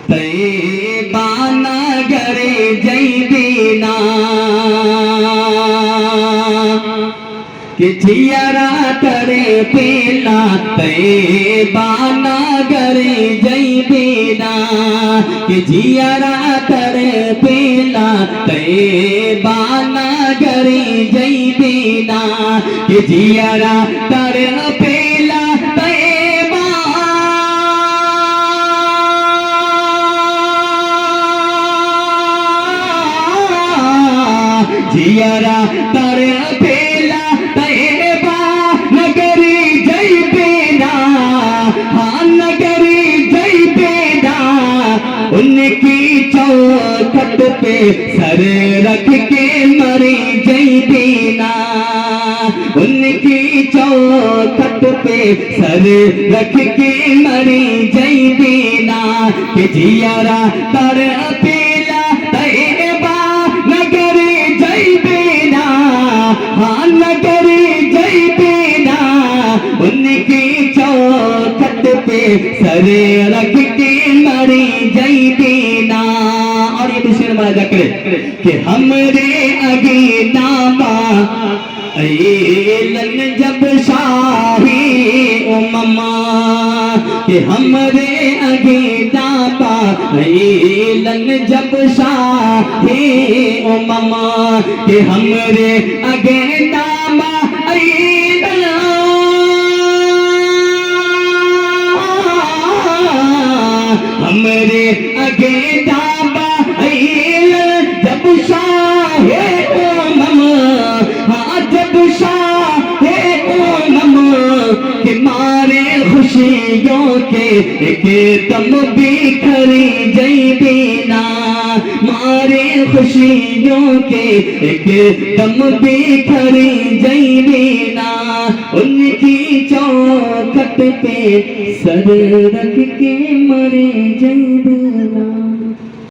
तैबा नगरे जैबीना कि जियरा करे पेला तैबा नगरे जैबीना कि जियरा करे पेला तैबा नगरे जैबीना कि जियरा करे पेला तैबा जियरा करे पेला तैबा नगरी जैबीना हाँ नगरी जैबीना उनकी चौखट पे सर रख के मरी जैबीना उनकी चौखट पे सर रख के मरी जैबीना कि जियरा तर पेला तैबा नगरी जैबीना हाँ नगरी जैबीना उनकी चौखट पे सर रख के मरी जैबीना। और ये दूसरे नंबर जकरे कि हमरे अगे नामा ऐलन जब शाही उम्मा कि हमरे अगे नामा ऐलन जब शाही उम्मा कि हमरे अगे नामा हमरे अगे दाबा जब शाहे ओमम हाँ जब शाहे ओमम कि मारे खुशियों के एक दम बिखरी जैबीना मारे खुशियों के एक दम बिखरी जैबीना उनकी चौखट पे सर रख के मरे जैबीना।